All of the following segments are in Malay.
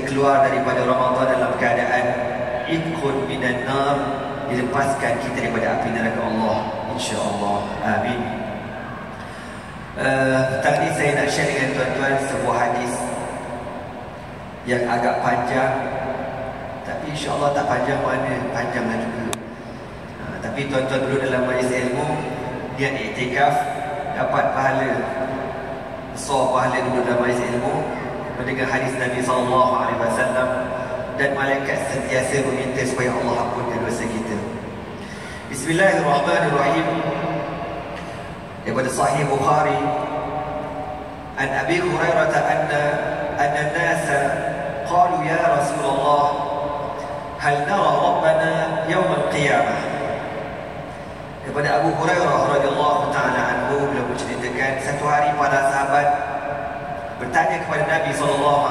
keluar daripada Ramadan dalam keadaan ikut minan nar, dilepaskan kita daripada api neraka Allah, insya-Allah. Amin. Tadi saya nak share dengan tuan-tuan sebuah hadis yang agak panjang, tapi insya-Allah tak panjang mana, panjanglah juga. Tapi tuan-tuan dulu dalam majlis ilmu, dia iktikaf dapat pahala, besar pahala dulu dalam majlis ilmu, mendengar hadis Nabi SAW, dan malaikat sentiasa meminta supaya Allah ampunkan dosa kita. Bismillahirrahmanirrahim. Daripada Sahih Bukhari, an Abi Hurairah anna nasa qalu ya Rasulullah hal nara rabbana yawm al-qiyamah. Daripada Abu Hurairah radhiyallahu taala anhu, beliau menceritakan satu hari para sahabat bertanya kepada Nabi SAW,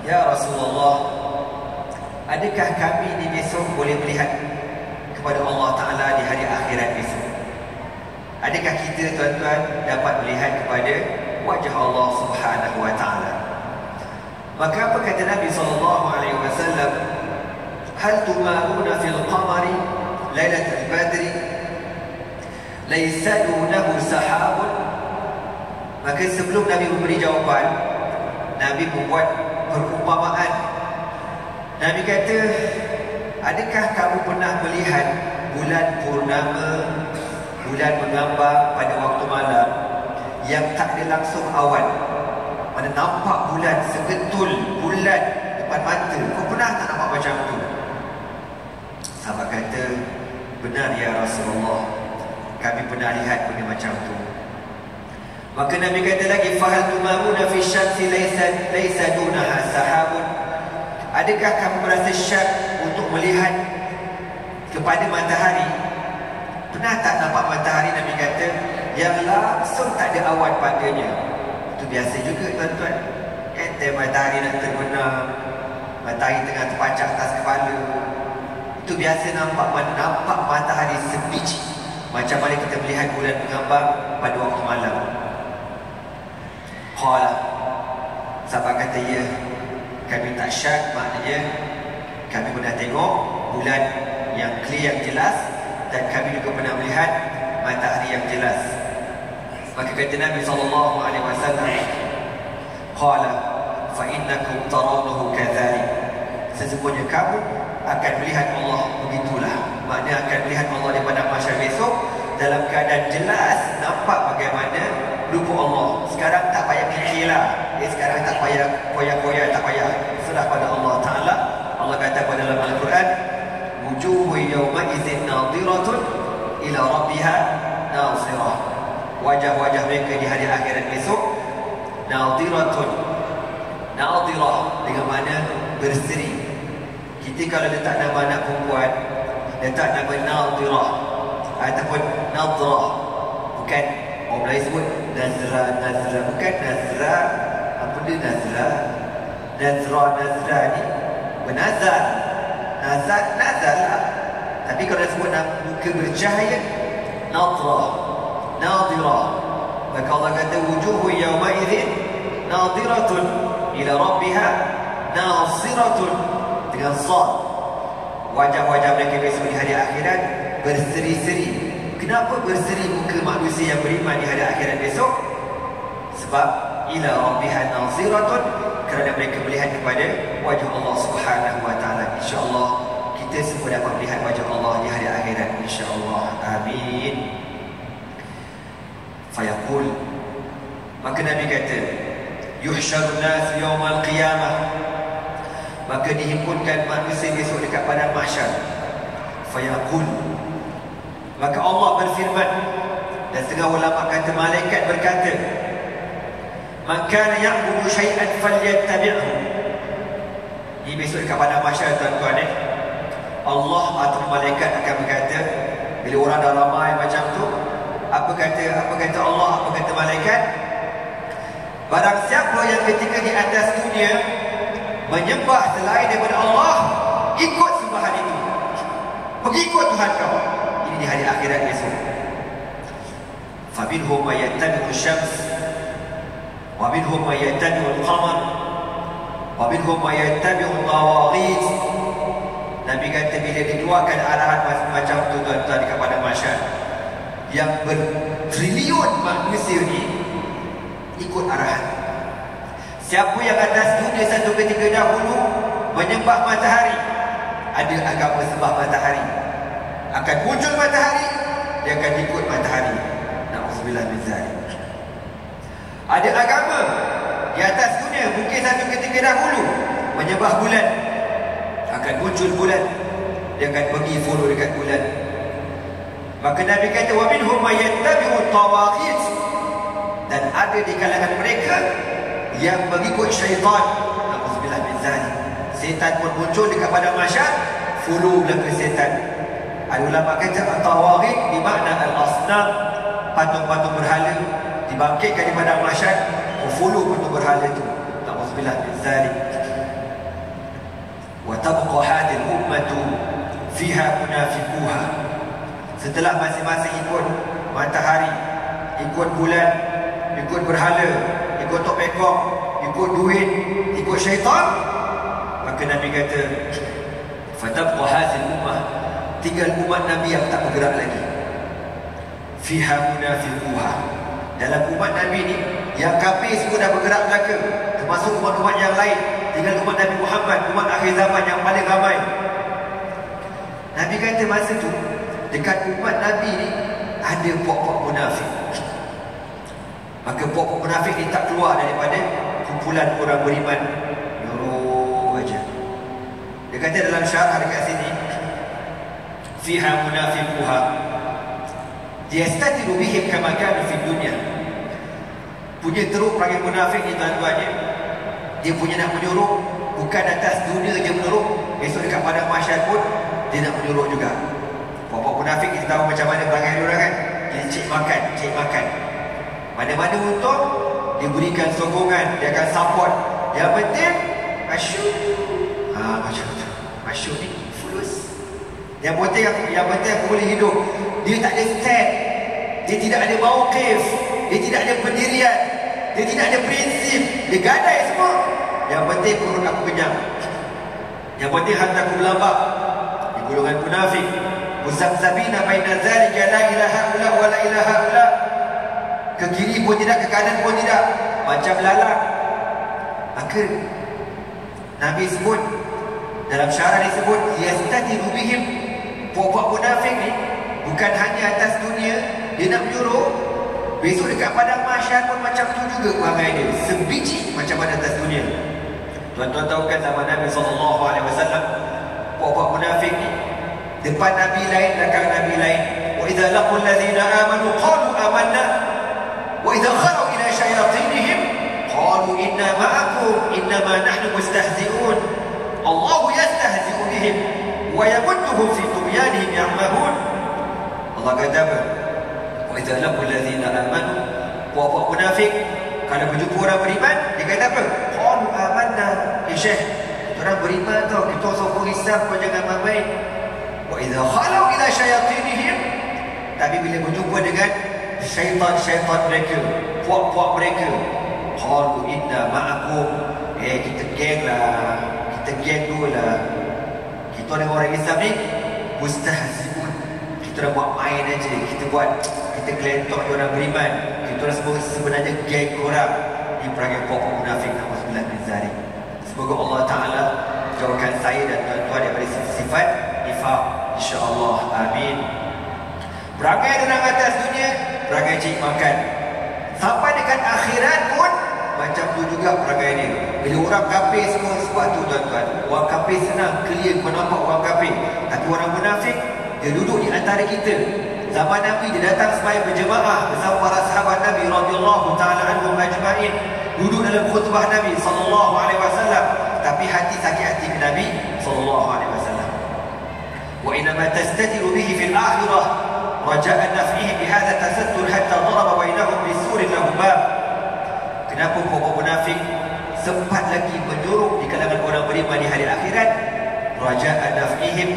ya Rasulullah, adakah kami di besok boleh melihat kepada Allah Ta'ala di hari akhirat besok? Adakah kita tuan-tuan dapat melihat kepada wajah Allah Subhanahu Wa Ta'ala? Maka apa kata Nabi SAW? Hal tumaruna fil qamari lailatul badri laysa dunahu sahabun. Maka sebelum Nabi memberi jawapan, Nabi membuat perumpamaan. Nabi kata, adakah kamu pernah melihat bulan purnama, bulan mengambang pada waktu malam yang tak ada langsung awan? Mana nampak bulan segetul bulan depan mata. Kau pernah tak nampak macam tu? Sahabat kata, benar ya Rasulullah, kami pernah lihat benda macam tu. Maka Nabi kata lagi, fahal tumaruna fi syamsi laysa dunaha sahabun. Adakah kamu merasa syak untuk melihat kepada matahari? Pernah tak nampak matahari, Nabi kata, yang langsung tak ada awan padanya? Itu biasa juga tuan-tuan. Ente matahari nak terbenam, matahari tengah terpancang atas kepala, itu biasa nampak matahari sebiji, macam mana kita melihat bulan mengambang pada waktu malam. Qala, sahabat kata, ya, kami tak syak, maknanya kami pernah tengok bulan yang clear, yang jelas, dan kami juga pernah melihat matahari yang jelas. Maka kata Nabi SAW, qala fa innakum tarawnahu kadzalik. Sesungguhnya kamu akan melihat Allah begitulah. Maknanya akan melihat Allah di padang mahsyar besok dalam keadaan jelas, nampak bagaimana rupa Allah. Sekarang tak payah fikirlah, sekarang tak payah koyak-koyak, tak payah, sudah pada Allah Ta'ala. Allah kata pada dalam Al-Quran, wujuhu yawma idzin nadhiratun ila rabbiha nadhirah. Wajah-wajah mereka di hari akhirat besok nadhiratun, nadhirah dengan mana berseri. Kita kalau letak nama anak perempuan, letak nama nadhirah ataupun nadrah, bukan orang Melayu sebut Nazra, bukan Nazra. Apa dia Nazra? Nazra ni bernazar, nazar lah. Tapi kalau dia sebut muka bercahaya, nadrah, nadhirah. Maka Allah kata, wujuhu yawma idzin nadhiratun ila rabbiha naziratun, dengan sad. Wajah-wajah mereka besok di hari akhirat berseri-seri. Kenapa berseri muka manusia yang beriman di hari akhirat besok? Sebab ila rabbiha naziratun, kerana mereka melihat kepada wajah Allah Subhanahu Wa Ta'ala. InsyaAllah kita semua dapat melihat wajah Allah di hari akhirat, insyaAllah. Amin. Fayaqul, maka Nabi kata, yuhsyarun nas yawmal qiyamah, maka dihimpunkan manusia besok dekat padang mahsyar. Fayaqul, maka Allah berfirman, dan setengah ulama kata malaikat berkata, man kana ya'budu syai'an falyattabi'hu. Ini besok dekat padang mahsyar tuan-tuan, Allah atau malaikat akan berkata, bila orang dah ramai macam tu, apa kata Allah, apa kata malaikat? Barang siapa yang ketika di atas dunia menyembah selain daripada Allah, ikut sembahan itu, pergi ikut Tuhan kau. Ini di hari akhirat besok. Faminhum may yattabi'u syams wa minhum may yattabi'u al-qamar. Wa minhum may yattabi'u tawaghit. Nabi kata bila dikeluarkan arahan macam tu tuan-tuan kepada masyarakat, yang bertriliun manusia ni ikut arahan. Siapa yang atas dunia satu ketika dahulu menyembah matahari, ada agama sembah matahari, akan muncul matahari, dia akan ikut matahari. Na'udzubillah min zalik. Ada agama di atas dunia mungkin satu ketika dahulu menyembah bulan, akan muncul bulan, dia akan pergi follow dekat bulan. Maka Nabi kata wa minhum may yattabi'u tawaghit, dan ada di kalangan mereka yang mengikut syaitan. Na'udzubillah min zalik. Setan pun muncul dekat pada masyarakat, follow belaka setan. Ada ulama kata tawaghit bermakna al-asnam, patung-patung berhala dibangkitkan daripada masyarakat, follow patung berhala itu. Na'udzubillah min zalik. Wa tabqa hadhihi al-ummatu fiha munafiquha. Setelah masing-masing ikut matahari, ikut bulan, ikut berhala, ikut tok pekok, ikut duit, ikut syaitan, maka Nabi kata fatabqa hadhihi al-ummah, tinggal umat Nabi yang tak bergerak lagi. Fiha munafiquha. Dalam umat Nabi ni yang kafir semua dah bergerak belaka, termasuk umat-umat yang lain. Tinggal umat Nabi Muhammad, umat akhir zaman yang paling ramai. Nabi kata masa tu dekat umat Nabi ni ada pokok munafik. Maka pokok munafik ni tak keluar daripada kumpulan orang beriman, nyuruh aja. Dia kata dalam syarah dekat sini, fiha munafiquha yastatiru bihim kama kanu fid dunya. Punya teruk perangai munafik ni tuan-tuannya, dia punya nak menyuruh bukan atas dunia je menyuruh, besok dekat padang mahsyar pun dia nak menyuruh juga. Pokok munafik kita tahu macam mana perangai dia orang kan. Dia cek makan. Mana-mana untung dia berikan sokongan, dia akan support. Yang penting masyuk. Macam tu. Masyuk ni fulus. Yang penting aku boleh hidup. Dia tak ada stand, dia tidak ada mauqif, dia tidak ada pendirian, dia tidak ada prinsip, dia gadai semua. Yang penting perut aku kenyang, yang penting harta aku melambak. Di golongan munafik, musabsabina baina zalika la ilaha illa wa la ilaha illa. Ke kiri pun tidak, ke kanan pun tidak, macam lalat. Maka Nabi sebut dalam syarah disebut yastatiru bihim. Pokok munafik ni bukan hanya atas dunia dia nak menyuruh, besok dekat padang mahsyar pun macam tu juga perangai dia, sebiji macam mana atas dunia. Tuan-tuan tahu kan zaman Nabi SAW, pokok munafik ni depan Nabi lain, belakang Nabi lain. Wa idza laqul ladzina amanu qalu amanna wa idza khalu ila syayatinihim qalu inna ma'akum innama nahnu mustahzi'un Allahu yastahzi'u bihim wa yamudduhum fi tughyanihim ya'mahun. Allah kata apa? Wa idza laqul ladzina amanu, pokok munafik kalau berjumpa orang beriman, dia kata apa? Qalu amanna. Syekh, orang beriman tau, kita sokong Islam, kau jangan main-main. Wa idza khalu ila syayatinihim, tapi bila berjumpa dengan syaitan mereka, puak-puak mereka, qalu inna ma'akum, kita geng lah, kita geng dulu lah. Kita dengan orang Islam ni mustahzi'un, kita dah buat main aja, kita kelentok orang beriman, kita dah semua sebenarnya geng korang. Ini perangai pokok munafik. Na'udzubillah min zalik. Semoga Allah Ta'ala jauhkan saya dan tuan-tuan daripada sifat nifaq, insya-Allah. Amin. Perangai orang atas dunia, perangai cik makan. Sampai dekat akhirat pun macam tu juga perangai dia. Bila orang kafir semua, sebab tu tuan-tuan, orang kafir senang clear kau nampak orang kafir. Tapi orang munafik, dia duduk di antara kita. Zaman Nabi dia datang sembahyang berjemaah bersama para sahabat Nabi radhiyallahu taala anhum ajma'in. Duduk dalam khutbah Nabi sallallahu alaihi wasallam, tapi hati sakit hati ke Nabi sallallahu alaihi wasallam. Wa inma tastatiru bihi fil akhirah raja'a naf'ihi bihadha tasattur hatta daraba bainahum bisurin lahu bab. Kenapa pokok munafik sempat lagi menjorok di kalangan orang beriman di hari akhirat? Raja'a naf'ihim,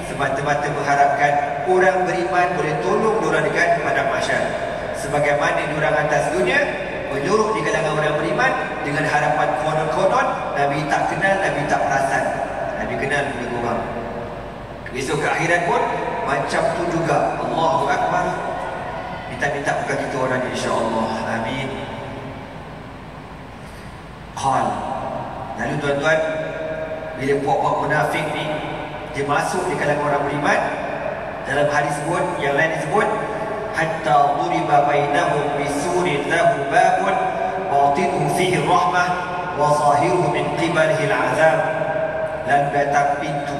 semata-mata mengharapkan orang beriman boleh tolong diorang dekat padang mahsyar. Sebagaimana diorang atas dunia menyorok di kalangan orang beriman dengan harapan konon-konon Nabi tak kenal, Nabi tak perasan. Nabi kenal lebih kurang. Besok ke akhirat pun macam tu juga. Allahu Akbar. Minta-minta bukan kita orang ni, insya-Allah. Amin. Qal. Lalu tuan-tuan, bila puak-puak munafik ni dia masuk di kalangan orang beriman, dalam hadis sebut, yang lain disebut hatta duriba bainahum bisurin lahu babun batinuhu fihi rahmah wa zahiruhu min qibalihi al'azab. Lalu datang pintu.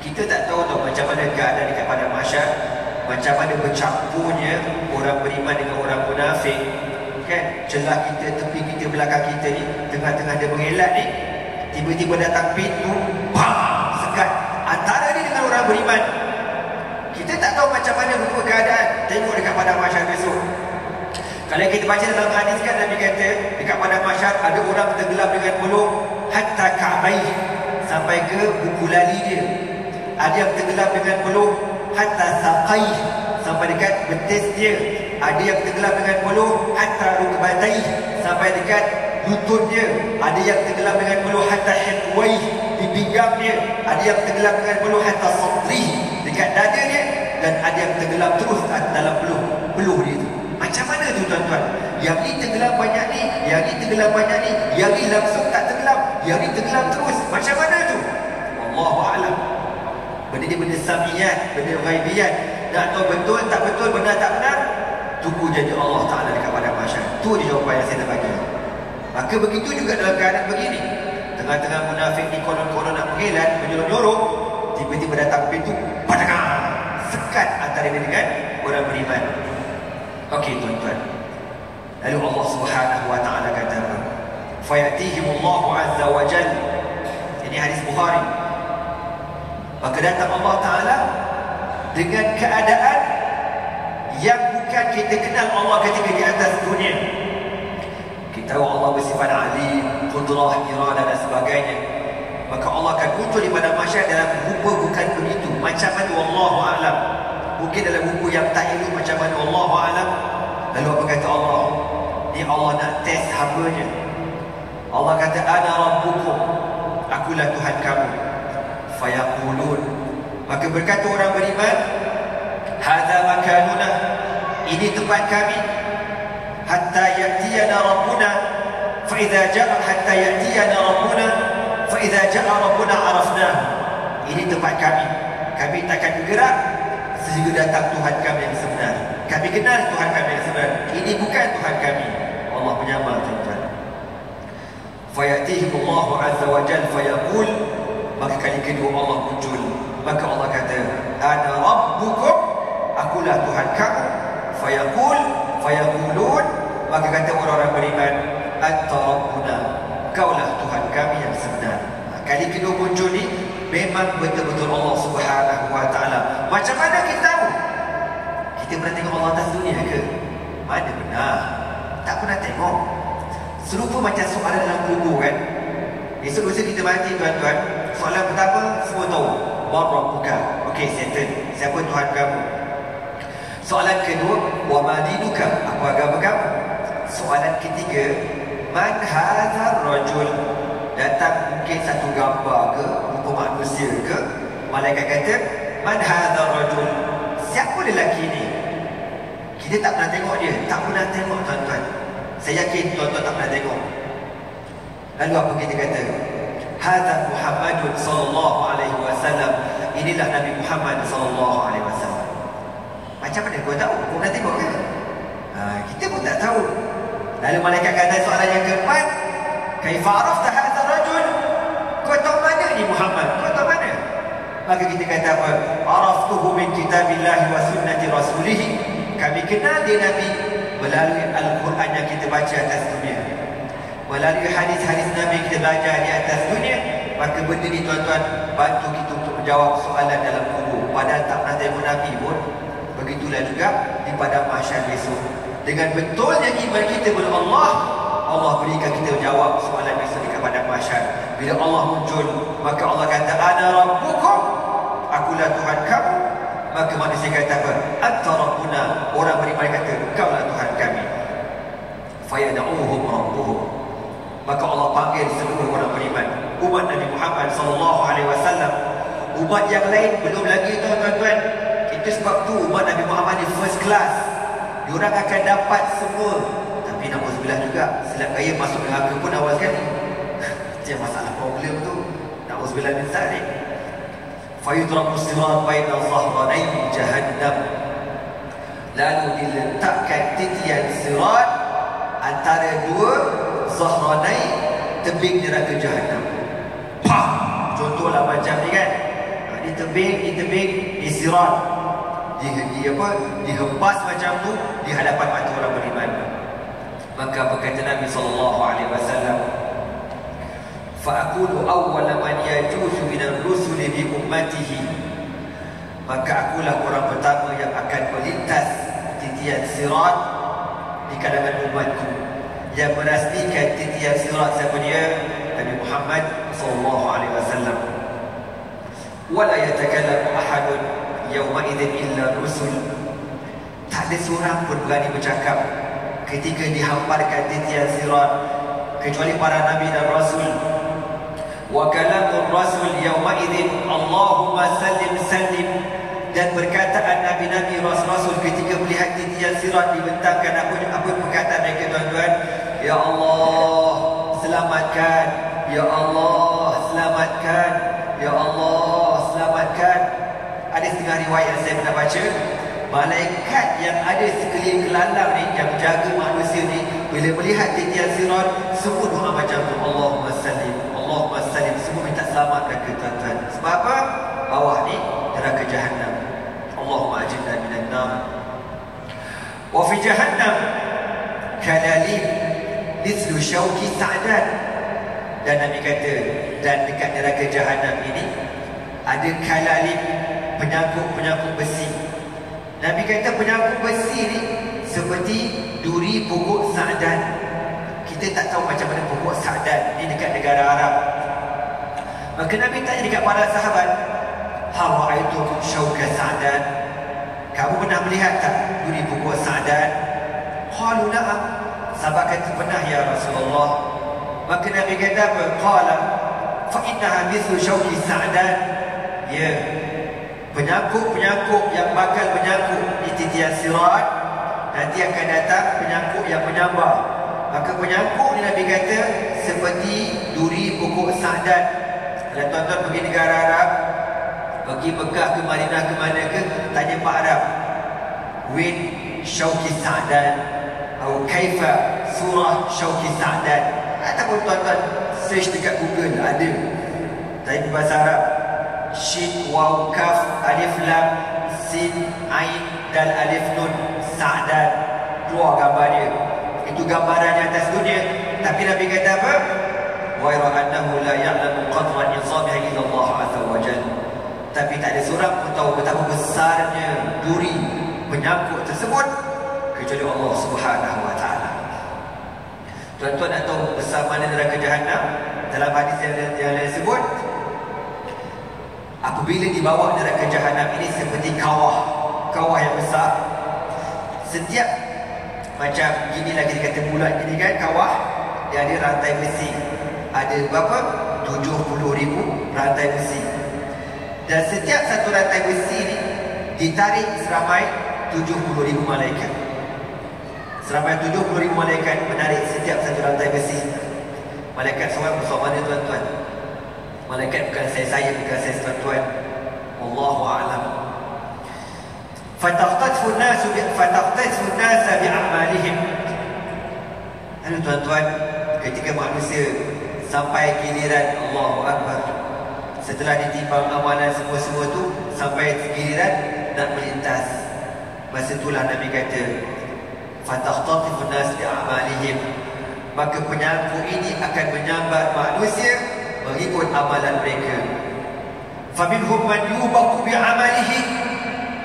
Kita tak tahu macam mana keadaan dekat padang mahsyar, macam mana bercampurnya orang beriman dengan orang munafik, kan? Celah kita, tepi kita, belakang kita ni, tengah-tengah dia mengelak ni, tiba-tiba datang pintu, bam, sekat antara ni dengan orang beriman. Kita tak tahu macam mana rupa keadaan. Tengok dekat padang mahsyar besok. Kalau kita baca dalam hadis kan, Nabi kata dekat padang mahsyar ada orang tenggelam dengan peluh hatta ka'bai, sampai ke buku lali dia. Ada yang tenggelam dengan peluh hatta saqai, sampai dekat betis dia. Ada yang tenggelam dengan peluh hatta rukbatai, sampai dekat lutut dia. Ada yang tenggelam dengan peluh hatta hidwai, di pinggang dia. Ada yang tenggelam dengan peluh hatta sadri, dekat dada dia. Dan ada yang tenggelam terus dalam peluh dia tu. Macam mana tu tuan-tuan? Yang ni tenggelam banyak ni, yang ni tenggelam banyak ni, yang ni langsung tak tenggelam, yang ni tenggelam terus. Macam mana tu? Allahu a'lam. Benda ni benda samiyat, benda ghaibiyat. Nak tahu betul tak betul, benar tak benar, tunggu janji Allah Ta'ala dekat padang mahsyar. Tu dia jawapan yang saya nak bagi. Maka begitu juga dalam keadaan begini. Tengah-tengah munafik ni konon-konon nak mengelat, menyuruh-nyuruh, tiba-tiba datang pintu, padang, sekat antara dia dengan orang beriman. Okey tuan-tuan. Lalu Allah Subhanahu wa Ta'ala kata, fayatihimullahu azza wa jalla. Ini hadis Bukhari. Maka datang Allah Ta'ala dengan keadaan yang bukan kita kenal Allah ketika di atas dunia. Kita tahu Allah bersifat alim, qudrah, iradah dan sebagainya. Maka Allah akan muncul di padang mahsyar dalam rupa bukan begitu. Macam mana wallahu a'lam. Mungkin dalam buku yang tak elok macam mana wallahu a'lam. Lalu apa kata Allah? Ni Allah nak test hamba-Nya. Allah kata ana rabbukum, akulah Tuhan kamu. Fayaqulun, maka berkata orang beriman, hadza makanuna, ini tempat kami. Hatta ya'tiyana rabbuna, fa idza ja'a hatta ya'tiyana rabbuna, fa idza ja'a rabbuna arafna. Ini tempat kami. Kami takkan bergerak sehingga datang Tuhan kami yang sebenar. Kami kenal Tuhan kami yang sebenar. Ini bukan Tuhan kami. Allah menyamar tuan-tuan. Fayatihimullahu azza wa jalla fayaqul, maka kali kedua Allah muncul. Maka Allah kata, ana rabbukum, akulah Tuhan kamu. Fayaqulun, maka kata orang-orang beriman, anta rabbuna, kaulah Tuhan kami yang sebenar. Kali kedua muncul ni memang betul-betul Allah Subhanahu wa Ta'ala. Macam mana kita tahu? Kita pernah tengok Allah atas dunia ke? Mana benar? Tak pernah tengok. Serupa macam soalan dalam kubur kan? Esok lusa kita mati tuan-tuan, soalan pertama semua tahu, man rabbuka. Okey, settle. Siapa Tuhan kamu? Soalan kedua, wa ma dinuka, apa agama kamu? Soalan ketiga, man hadzal rajul. Datang mungkin satu gambar ke, rupa manusia ke, malaikat kata, man hadzal rajul, siapa lelaki ni? Kita tak pernah tengok dia, tak pernah tengok tuan-tuan. Saya yakin tuan-tuan tak pernah tengok. Lalu apa kita kata? Hadza Muhammadun sallallahu alaihi wasallam. Inilah Nabi Muhammad sallallahu alaihi wasallam. Macam mana kau tahu? Kau pernah tengok ke? Kita pun tak tahu. Lalu malaikat kata soalan yang keempat, kaifa arafta hadza rajul? Kau tahu mana ni Muhammad? Kau tahu mana? Maka kita kata apa? Araftuhu min kitabillahi wa sunnati rasulih. Kami kenal dia Nabi melalui Al-Quran yang kita baca atas dunia, melalui hadis-hadis Nabi kita belajar di atas dunia. Maka benda ni tuan-tuan bantu kita untuk menjawab soalan dalam kubur. Padahal tak pernah tengok Nabi pun. Begitulah juga di padang mahsyar besok. Dengan betulnya iman kita kepada Allah, Allah berikan kita jawab soalan besok di padang mahsyar. Bila Allah muncul, maka Allah kata, ana rabbukum, akulah Tuhan kamu. Maka manusia kata apa? Anta rabbuna. Orang beriman kata, kaulah Tuhan kami. fayad'uhum rabbuhum. Maka Allah panggil seluruh orang beriman, umat Nabi Muhammad sallallahu alaihi wasallam. Umat yang lain belum lagi tuan-tuan. Itu sebab tu umat Nabi Muhammad ni first class. Diorang akan dapat semua. Tapi na'udzubillah juga, silap gaya masuk neraka pun awal sekali. Itu yang masalah problem tu. Na'udzubillah min zalik. Fayudrabu sirat baina zahranayn jahannam. Lalu diletakkan titian sirat antara dua zahranayn, tebing neraka jahannam. Pah! Contohlah macam ni kan. Di tebing, di sirat. Dihempas macam tu di hadapan mata orang beriman. Maka berkata Nabi sallallahu alaihi wasallam, fa aqulu awwala man yajuzu min ar-rusul bi ummatihi. Maka akulah orang pertama yang akan melintas titian sirat di kalangan umatku. Yang merasmikan titian sirat siapa dia? Nabi Muhammad sallallahu alaihi wasallam. Wala yatakallamu ahadun yawma idzin illa rusul. Tak ada seorang pun berani bercakap ketika dihamparkan titian sirat kecuali para nabi dan rasul. Wa kalamur rasul yawma idzin Allahumma sallim sallim. Dan perkataan nabi-nabi rasul-rasul ketika melihat titian sirat dibentangkan, apa perkataan mereka tuan-tuan? Ya Allah, selamatkan. Ya Allah, selamatkan. Ya Allah, selamatkan. Ada setengah riwayat yang saya pernah baca, malaikat yang ada sekeliling kelalang ni, yang jaga manusia ni, bila melihat titian sirat, semua doa macam tu. Allahumma sallim, Allahumma sallim. Semua minta selamat mereka tuan-tuan. Sebab apa? Bawah ni neraka jahannam. Allahumma ajirna minan nar. Wa fi jahannam kalalib mithlu syauki sa'dan. Dan Nabi kata, dan dekat neraka jahannam ini ada kalalib, penyangkut-penyangkut besi. Nabi kata penyangkut besi ni seperti duri pokok sa'dan. Kita tak tahu macam mana pokok sa'dan ni dekat negara Arab. Maka Nabi tanya dekat para sahabat, hal ra'aitum syauka sa'dan? Kamu pernah melihat tak duri pokok sa'dan? Qalu na'am. Sahabat kata pernah ya Rasulullah. Maka Nabi kata apa? Qala fa innaha mithlu syauki sa'dan. Ya, penyangkut-penyangkut yang bakal menyangkut di titian sirat, nanti akan datang penyangkut yang menyambar. Maka penyangkut ni Nabi kata seperti duri pokok sa'dan. Kalau tuan-tuan pergi negara Arab, pergi Mekah ke Madinah ke mana ke, tanya Pak Arab, Win syauki sa'dan atau kaifa surah syauki sa'dan. Ataupun tuan-tuan search dekat Google, ada. Tapi bahasa Arab, Shin, Waw, Kaf, Alif, Lam, Sin, Ain, dan Alif, Nun, Sa'dan. Keluar gambar dia. Itu gambarannya atas dunia. Tapi Nabi kata apa? Waira annahu la ya'lamu qadra nisabihi illa Allah azza wa jalla. Tapi tak ada seorang pun tahu betapa besarnya duri penyangkut tersebut kecuali Allah Subhanahu wa taala. Tuan-tuan nak tahu besar mana neraka jahannam? Dalam hadis yang lain sebut, apabila di bawah neraka jahannam ini seperti kawah yang besar. Setiap macam gini lagi dikata bulat gini kan, kawah dia ada rantai besi. Ada berapa? 70,000 rantai besi. Dan setiap satu rantai besi ni ditarik seramai 70,000 malaikat. Seramai 70,000 malaikat menarik setiap satu rantai besi. Malaikat seorang besar mana tuan-tuan? Malaikat bukan saya, bukan saya tuan-tuan. Wallahu a'lam. Fataqtatfu an-nas bi'amalihim. Lalu tuan-tuan, ketika manusia sampai giliran Allahu Akbar, setelah ditimbang amalan semua-semua tu, sampai giliran nak melintas, masa itulah Nabi kata fataqtatfu an-nas bi'amalihim. Maka penyangkut ini akan menyambar manusia mengikut amalan mereka. Faminhum man yubaqu bi'amalihi.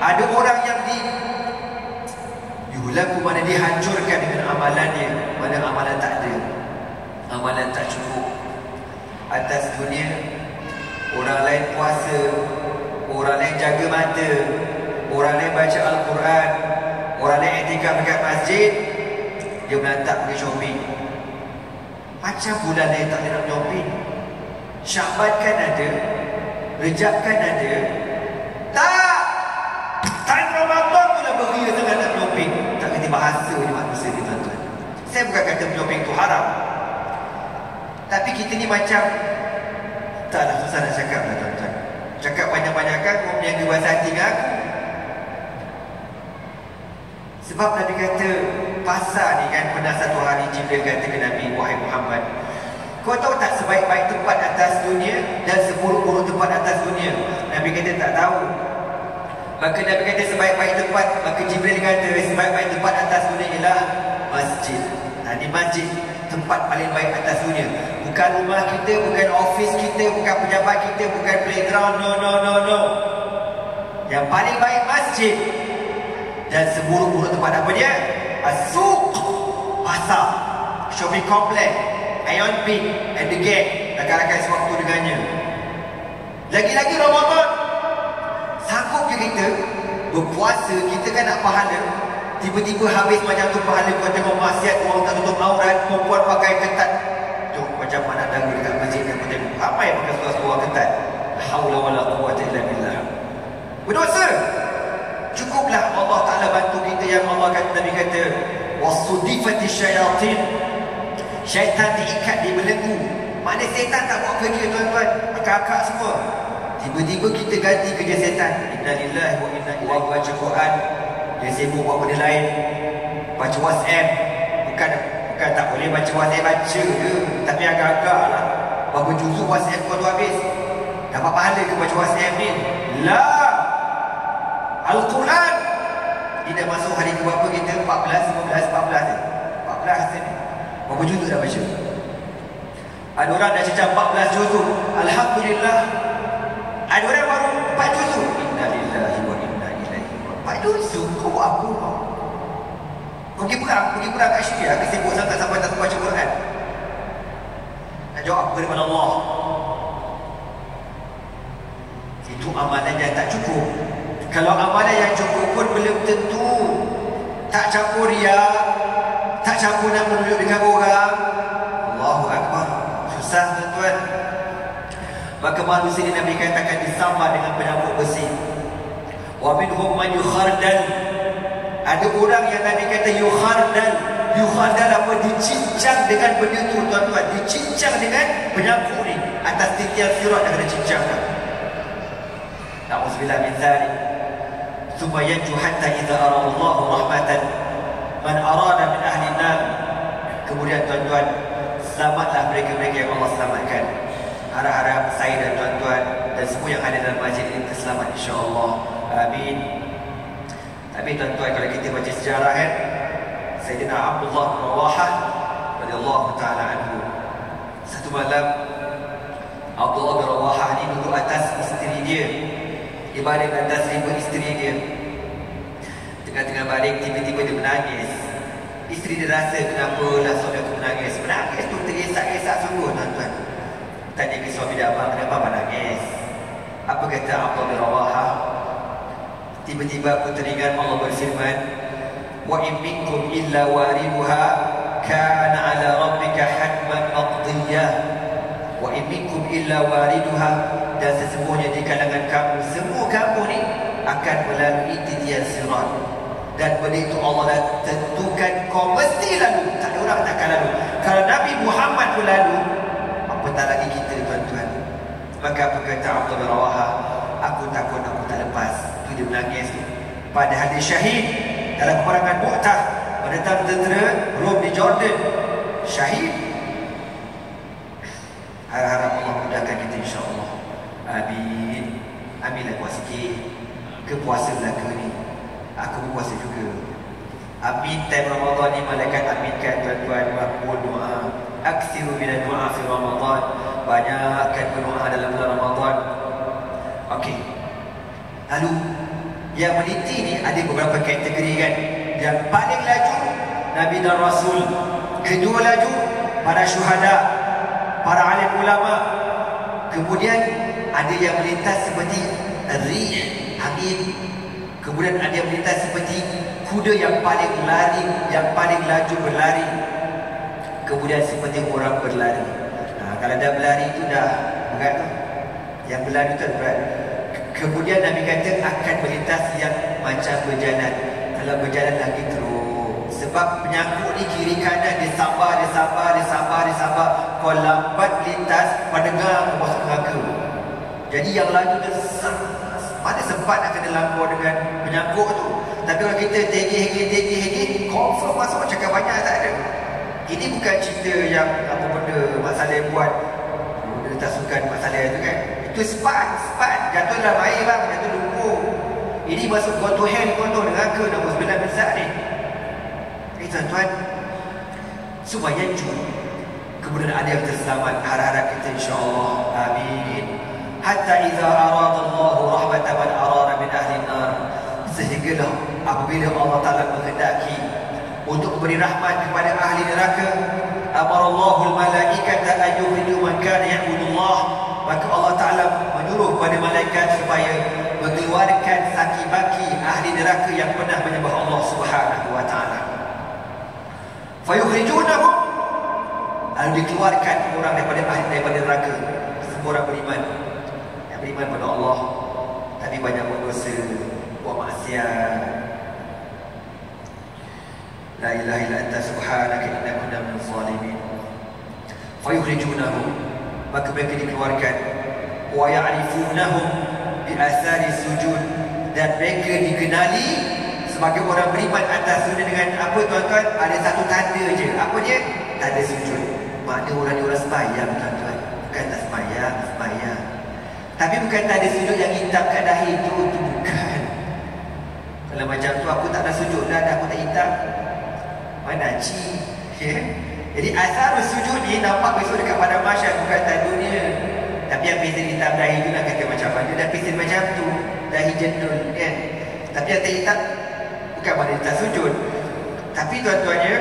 Ada orang yang yuhlaku, mana dihancurkan dengan amalannya, mana amalan tak ada, amalan tak cukup. Atas dunia orang lain puasa, orang lain jaga mata, orang lain baca Al-Quran, orang lain i'tikaf dekat masjid. dia melantak pergi shopping. Macam bulan lain tak ada nak shopping. Syaban kan ada, Rejab kan ada. Tak! Time Ramadan tu lah beria sangat nak shopping. Tak kerti bahasa ni manusia ni tuan-tuan. Saya bukan kata shopping tu haram, tapi kita ni macam taklah, susah nak cakap lah tuan-tuan. Cakap banyak-banyak kan kau menjaga bahasa hati dengan aku. Sebab Nabi kata pasar ni kan, pernah satu hari Jibril kata ke Nabi, wahai Muhammad, kau tahu tak sebaik-baik tempat atas dunia dan seburuk-buruk tempat atas dunia? Nabi kata tak tahu. Maka Nabi kata sebaik-baik tempat, maka Jibril kata sebaik-baik tempat atas dunia ialah masjid. Di masjid tempat paling baik atas dunia. Bukan rumah kita, bukan office kita, bukan pejabat kita, bukan playground. No. Yang paling baik masjid. Dan seburuk-buruk tempat apa dia? As-suq, pasar, shopping complex, Ion Peak, and the gate. Rakan-rakan sewaktu dengannya. Lagi-lagi Ramadan. Sanggup ke kita berpuasa, kita kan nak pahala, tiba-tiba habis macam tu pahala, kau tengok maksiat, orang tak tutup aurat, perempuan pakai ketat. Jom macam mana dagu dekat masjid yang kau tengok. Apa yang pakai seluar-seluar ketat? La haula wala quwwata illa billah. Berdosa. Cukuplah Allah Ta'ala bantu kita, yang Allah kata, Nabi kata wasudifati syayatin. Syaitan diikat, dibelenggu. Mana setan tak buat kerja tuan-tuan, akak-akak semua. Tiba-tiba kita ganti kerja setan. Innalillahi wa inna ilaihi raji'un. Baca Quran, dia sibuk buat benda lain. Baca WhatsApp. Bukan tak boleh baca WhatsApp, baca je, tapi agak-agak lah. Berapa juzuk WhatsApp kau tu habis? Dapat pahala ke baca WhatsApp ni? La! Al-Quran. Dia dah masuk hari ke berapa kita? 14 je. 14 ni. Berapa juzuk dah baca? Ada orang dah cecah 14 juzuk. Alhamdulillah. Ada orang baru 4 juzuk. Innalillahi wa inna ilaihi raji'un. 4 juzuk? Kau buat apa? Pergi perang kat Syria. Aku sibuk sangat sampai tak baca Quran. Nak jawab kepada Allah. Itu amalan yang tak cukup. Kalau amalan yang cukup pun belum tentu. Tak campur riak, tak campur nak menunjuk dengan orang. Allahu Akbar. Susah tuan-tuan. Maka manusia ini Nabi katakan disambar dengan penyampuk besi. Wa minhum man yukhardal. Ada orang yang Nabi kata yukhardal. Yukhardal apa? Dicincang dengan benda tu tuan-tuan. Dicincang dengan penyampuk ni. Atas titian sirat dah kena cincangkan. Na'udzubillah min dzalik. Thumma yanju hatta idza ara Allah rahmatan man arada min ahli an-nar. Kemudian tuan-tuan, selamatlah mereka-mereka yang Allah selamatkan. Harap-harap saya dan tuan-tuan dan semua yang ada dalam masjid ini terselamat, insya-Allah. Amin. Tapi tuan-tuan, kalau kita baca sejarah kan, Sayyidina Abdullah bin Rawahah radhiyallahu taala anhu, satu malam Abdullah bin Rawahah ni duduk atas isteri dia. Dia baring atas rimba isteri dia. Tengah-tengah baring, tiba-tiba dia menangis. Isteri dia rasa, kenapa lah suami aku menangis? Menangis tu terisak-isak sungguh tuan-tuan. Tanya ke suami dia, abang kenapa menangis? Apa kata Abdullah bin Rawahah? Tiba-tiba aku teringat Allah berfirman, wa in minkum illa wariduha kana ala rabbika hatman maqdiyah. Wa in minkum illa wariduha. Dan sesungguhnya di kalangan kamu, semua kamu ni akan melalui titian sirat. Dan benda itu Allah dah tentukan kau mesti lalu. Tak ada orang takkan lalu. Kalau Nabi Muhammad pun lalu, apatah lagi kita tuan-tuan. Maka apa kata Abdullah bin Rawahah? Aku takut aku tak lepas. Itu dia menangis tu. Padahal dia syahid dalam peperangan Mu'tah, menentang tentera Rom di Jordan. Syahid. Harap-harap Allah mudahkan kita, insya-Allah. Amin. Aminlah kuat sikit. Kepuasa belaka ni, aku berpuasa juga. Amin. Time Ramadan ni malaikat aminkan tuan-tuan. Makbul doa. Aksiru minad doa fi Ramadan. Banyakkan berdoa dalam bulan Ramadan. Okey. Lalu yang meniti ni ada beberapa kategori kan. Yang paling laju Nabi dan Rasul. Kedua laju para syuhada, para alim ulama. Kemudian ada yang melintas seperti rih, angin. Kemudian ada yang melintas seperti kuda yang paling lari, yang paling laju berlari. Kemudian seperti orang berlari. Kalau dah berlari itu dah berat tu. Yang berlari itu berat. Kemudian Nabi kata akan melintas yang macam berjalan. Kalau berjalan lagi terus. Sebab penyakut ni kiri kanan dia sabar. Kalau lambat lintas, pendengar akan masuk neraka. Jadi yang laju tu mana sempat nak kena lampau dengan penyakut tu. Tapi kalau kita tegi, confirm masuk cakap banyak tak ada. Ini bukan cerita yang apa benda masalah yang buat benda tak sukan masalah itu kan. Itu sepat jatuh dalam air bang, jatuh lumpur. Ini masuk goto hell, goto neraka, na'udzubillah min zalik. Tuan-tuan, semuanya jujur. Kemudian ada yang terselamat, harap-harap kita insya-Allah. Amin. Hatta idza arada Allah rahmatan man arada min ahli an-nar, sehinggalah apabila Allah Taala menghendaki untuk beri rahmat kepada ahli neraka, amarallahu al-malaikata ayyuhridu man kana ya'budullah, maka Allah Taala menyuruh kepada malaikat supaya mengeluarkan saki-baki ahli neraka yang pernah menyembah Allah Subhanahu wa taala. Fayukhrijunahum, lalu dikeluarkan orang daripada neraka. Semua orang beriman, yang beriman pada Allah, tapi banyak buat dosa, buat maksiat. La ilaha illa anta subhanaka inna kunna minaz zalimin. Fayukhrijunahum, maka mereka dikeluarkan. Wa ya'rifunahum bi athari sujud, dan mereka dikenali sebagai orang beriman atas dunia dengan apa tuan-tuan? Ada satu tanda je. Apa dia? Tanda sujud. Makna orang ni orang sembahyang tuan-tuan. Bukan tak sembahyang. Tapi bukan tanda sujud yang hitam kat dahi itu bukan. Kalau macam tu aku tak ada sujud dah aku tak hitam. Mana ci? Jadi asal sujud ni nampak besok dekat padang mahsyar, bukan tanda dunia. Tapi yang pisir hitam dahi tu nak kata macam mana? Dah pisir macam tu, dahi jendul kan. Tapi yang tak hitam bukan pada tak sujud. Tapi tuan-tuannya,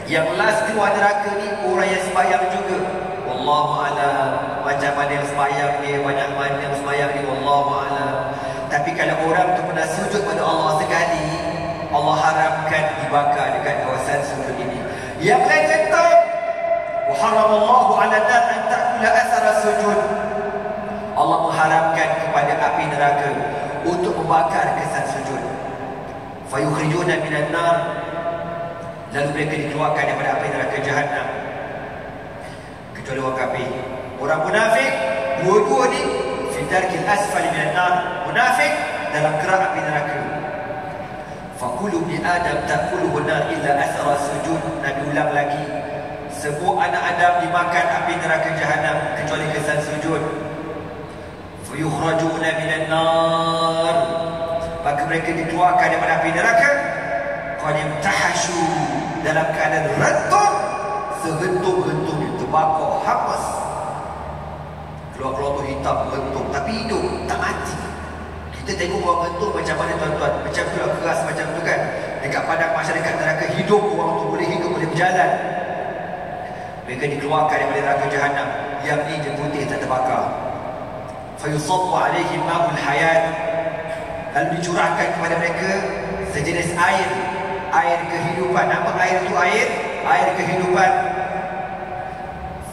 yang last keluar neraka ni orang yang sembahyang juga. Wallahu a'lam. Macam mana yang sembahyang dia, banyak mana yang sembahyang dia, wallahu a'lam. Tapi kalau orang tu pernah sujud pada Allah sekali, Allah haramkan dibakar dekat kawasan sujud ini. Yang lain kata, wa haramallahu 'ala nar an ta'kula athara sujud. Allah mengharamkan kepada api neraka untuk membakar kesan sujud. Fayukhrijuna minan nar, lalu mereka dikeluarkan daripada api neraka Jahannam. Kecuali orang kafir. Orang munafik, dua-dua ni fi darkil asfali minan nar. Munafik dalam kerak api neraka. Fakulu bi Adam ta'kuluhu nar illa athara sujud. Nabi ulang lagi, semua anak Adam dimakan api neraka Jahannam kecuali kesan sujud. Fayukhrajuna minan nar, maka mereka dikeluarkan daripada api neraka. Qadim tahashu, dalam keadaan rentung, sehentung-hentungnya, terbakar, habis. Keluar-keluar tu hitam, rentung, tapi hidup, tak mati. Kita tengok orang rentung macam mana tuan-tuan, macam tu lah, keras macam tu kan. Dekat padang mahsyar, dekat neraka, hidup orang tu boleh hidup, boleh berjalan. Mereka dikeluarkan daripada neraka Jahannam. Yang ni je putih, tak terbakar. Fayusabbu alaihim ma'ul hayat, lalu dicurahkan kepada mereka sejenis air, air kehidupan. Apa air itu? Air kehidupan.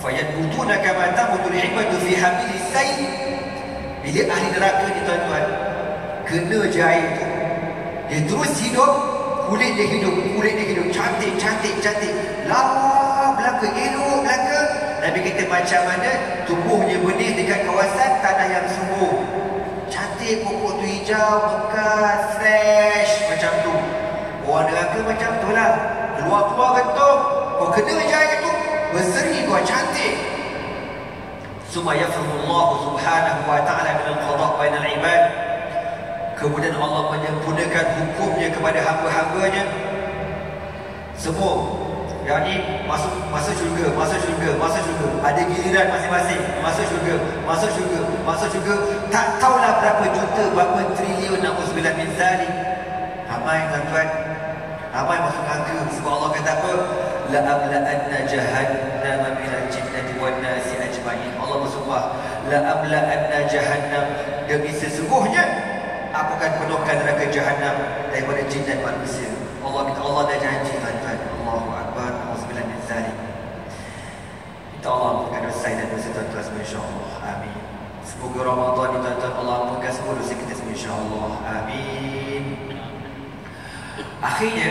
Fayadbutuna kama tabutul hikmatu fi hamili sayy. Bila ahli neraka ni tuan-tuan kena je air tu, dia terus hidup, kulit dia hidup, cantik, lawa belaka, elok belaka. Nabi kata macam mana tumbuhnya benih dekat kawasan tanah yang subur. Cantik, pokok tu hijau, mekar, fresh macam tu. Orang neraka macam tu lah, keluar-keluar betul. Kau kena je air tu, berseri kau, cantik. Summa yafrudullahu subhanahu wa ta'ala minal qada' bainal ibad. Kemudian Allah menyempurnakan hukumnya kepada hamba-hambanya. Semua yang ni masuk syurga. Ada giliran masing-masing. Masuk syurga. Tak tahulah berapa juta, berapa triliun, na'udzubillah min zalik. Ramai tuan-tuan, ramai masuk neraka. Sebab Allah kata apa? La abla'anna jahannama minal jinnati wan nasi ajma'in. Allah bersumpah, la abla'anna jahannam, demi sesungguhnya aku akan penuhkan neraka Jahannam daripada jin dan manusia. Allah dah janji tuan-tuan. Allahu Akbar. Auzubillahi min zalik. Kita Allah ampunkan dosa dan dosa tuan-tuan semua, insya-Allah. Amin. Semoga Ramadan ni tuan-tuan Allah ampunkan semua dosa kita semua, insya-Allah. Amin. Akhirnya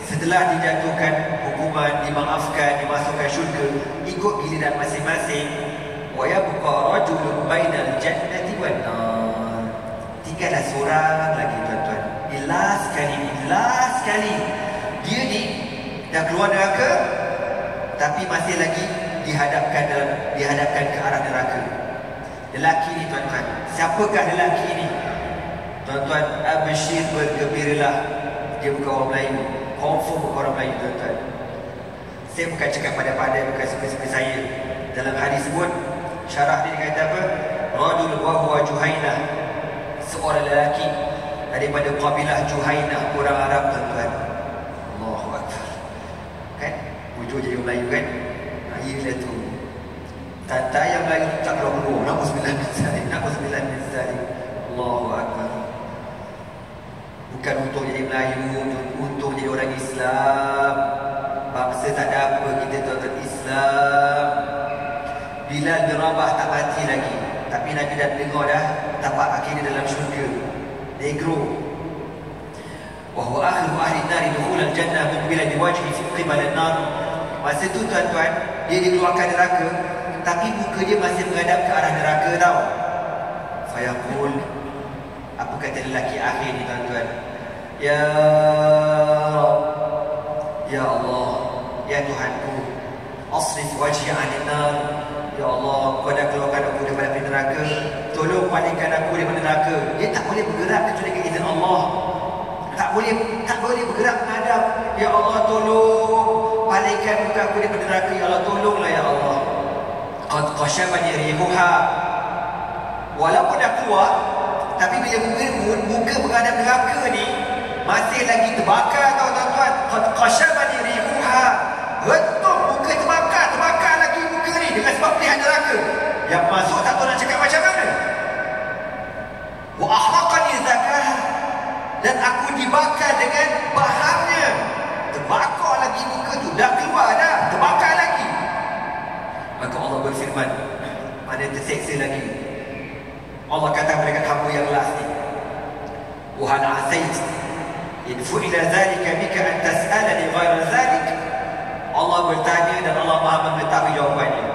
setelah dijatuhkan hukuman, dimaafkan, dimasukkan syurga, ikut giliran masing-masing. Wa yabqa rajulun bainal jannati wan nar. Tinggallah seorang lagi tuan-tuan. Last sekali dia ni dah keluar neraka, tapi masih lagi dihadapkan ke arah neraka. Lelaki ni tuan-tuan, siapakah lelaki ni? Tuan-tuan, absyir, bergembiralah. Dia bukan orang Melayu, confirm bukan orang Melayu tuan-tuan. Saya bukan cakap pada-pada, bukan suka-suka saya. Dalam hadis sebut, syarah dia kata apa? Rajul wa huwa Juhainah, seorang lelaki daripada kabilah Juhainah, orang Arab tuan-tuan. Allahu Akbar. Kan? Wujud jadi Melayu kan? Ialah tu. Tata yang Melayu tak keluar-keluar. Na'udzubillah min zalik. Na'udzubillah min zalik. Allahu Akbar. Bukan untuk jadi Melayu, untuk jadi orang Islam. Bangsa tak ada apa, kita tuan-tuan Islam. Bilal bin Rabah tak mati lagi, tapi Nabi dah dengar dah tapak kaki dia dalam syurga. Negro. Wa huwa akhiru ahli an-nar dukhul al-jannah muqbilan biwajhi fi qibal an-nar. Masa tu tuan-tuan, dia dikeluarkan neraka, tapi muka dia masih menghadap ke arah neraka tau. Fayaqul, apa kata lelaki akhir ni tuan-tuan? Ya Rabb, ya Allah, ya Tuhanku, asrif wajhi 'anil nar. Ya Allah, Kau dah keluarkan aku daripada neraka, tolong palingkan aku daripada neraka. Dia tak boleh bergerak kecuali dengan izin Allah. Tak boleh bergerak menghadap. Ya Allah, tolong palingkan muka aku daripada neraka. Ya Allah, tolonglah ya Allah. Qad qashabani rihuha. Walaupun dah keluar, tapi bila muka menghadap neraka ni masih lagi terbakar tau tuan-tuan. Qad qashabani rihuha. Betul, muka terbakar lagi muka ni dengan sebab pilihan neraka. Yang masuk tak tahu nak cakap macam mana. Wa ahraqani zakaha, dan aku dibakar dengan bahannya. Terbakar lagi muka tu, dah keluar dah, terbakar lagi. Maka Allah berfirman, mana terseksa lagi. Allah kata mereka hamba yang last ni, wa hal asait in fu'ila zalika bika an tas'alani ghayra zalik. Allah bertanya dan Allah Maha mengetahui jawapannya.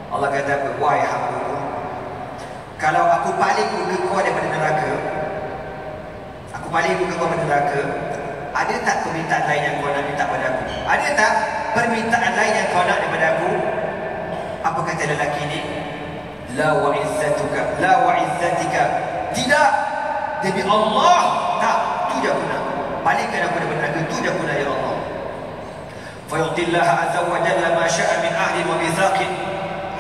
Allah kata, wahai hamba-Ku, kalau aku paling muka kau daripada neraka, ada tak permintaan lain yang kau nak minta pada aku? Ada tak permintaan lain yang kau nak daripada aku? Apa kata lelaki ni? La wa izzatuka, la wa izzatika. Tidak, demi Allah, tak, tu je aku nak. Palingkan aku daripada neraka, tu je aku nak ya Allah. Fa yu'tillah azza wa jalla ma sya'a min ahli wa mithaqin.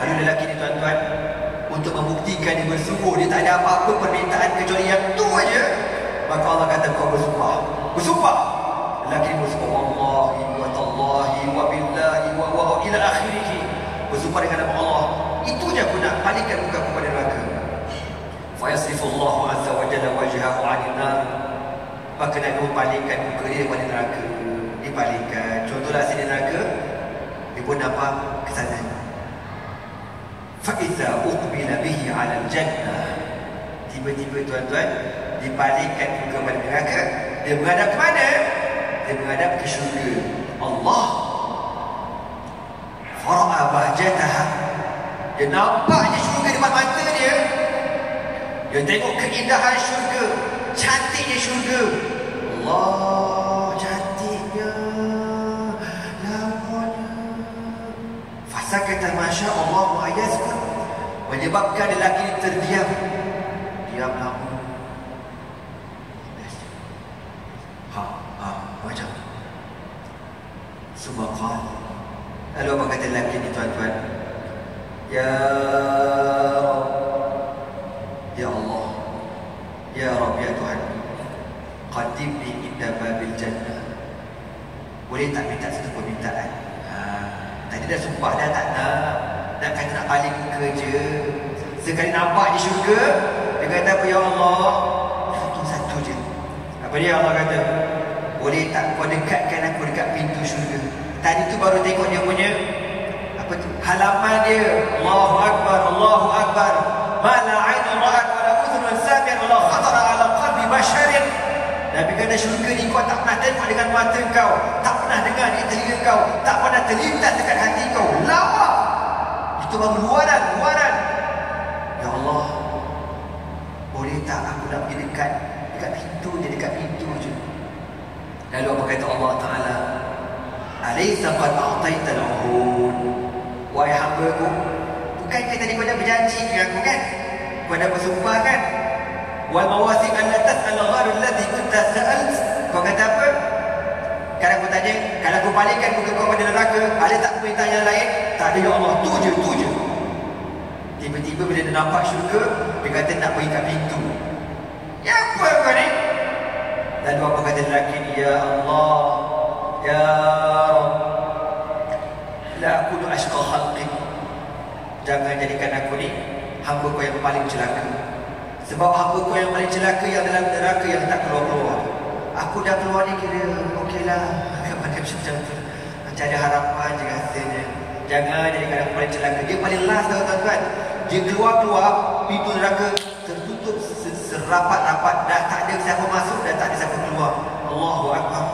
Lalu lelaki ni tuan-tuan, untuk membuktikan dia bersungguh, dia tak ada apa-apa permintaan kecuali yang tu aja, maka Allah kata kau bersumpah. Lelaki ni bersumpah, wallahi wa tallahi wa billahi wa ila akhirih. Bersumpah dengan nama Allah, itu je aku nak, palingkan muka aku pada neraka. Fa yasrifu Allah azza wa jalla wajhahu 'anil nar. Maka Nabi palingkan muka dia daripada neraka. Dipalingkan. Contohlah sini neraka, dia pun nampak ke sana. فَإِذَا أُقْبِلَ بِهِ عَلَى الْجَنَّةِ. Tiba-tiba tuan-tuan, dipalingkan muka pada neraka. Dia menghadap ke mana? Dia menghadap ke syurga Allah. فَرَأَى بَهْجَتَهَا. Dia nampaknya syurga depan mata dia. Dia tengok keindahan syurga, cantiknya syurga. Allah, cantiknya, lawanya. Fasakata masya Allah wa yaskut. Menyebabkan lelaki ini terdiam. Diam lama. Macam Subhanallah. Lalu apa kata lelaki ini tuan-tuan? Ya Rabb, ya Allah, ya Rabb, ya Tuhan, qaddimni inda babil jannah. Boleh tak minta satu permintaan? Tadi dah sumpah dah tak nak kata nak paling muka je. Sekali nampak di syurga, dia kata apa? Ya Allah, Kemudian Allah kata, boleh tak kau dekatkan aku dekat pintu syurga? Tadi tu baru tengok dia punya apa tu, halaman dia. Allahu Akbar, Allahu Akbar. Ma la 'ainun ra'at wa la udhunun sami'at wa la khatara 'ala qalbi basharin. Nabi kata syurga ni kau tak pernah tengok dengan mata kau, tak pernah dengar di telinga kau, tak pernah terlintas dekat hati kau. Lawa. Itu baru luaran. Ya Allah, boleh tak aku nak pergi dekat pintu je. Lalu apa kata Allah Ta'ala? Alaysa qad a'taita al-'uhud. Wahai hamba-Ku, bukankah tadi kau dah berjanji dengan aku kan? Kau dah bersumpah kan? Wal mawathiq an la tas'al ghayra alladhi kunta sa'alt. Kau kata apa? Kalau aku tanya, kalau aku palingkan muka kau pada neraka, ada tak perintah yang lain? Tak ada ya Allah, tu je. Tiba-tiba bila dia nampak syurga, dia kata nak pergi kat pintu. Ya apa kau ni? Lalu apa kata lelaki ni? Ya Allah, Ya Rabb, la akunu ashqa khalqik. Jangan jadikan aku ni hamba kau yang paling celaka. Sebab hamba kau yang paling celaka yang dalam neraka yang tak keluar-keluar. Aku dah keluar ni kira okeylah. Macam tu. Macam ada harapan je rasanya. Jangan jadikan aku paling celaka. Dia paling last tuan-tuan. Dia keluar-keluar, pintu neraka tertutup serapat-rapat. Dah tak ada siapa masuk, dah tak ada siapa keluar. Allahu Akbar.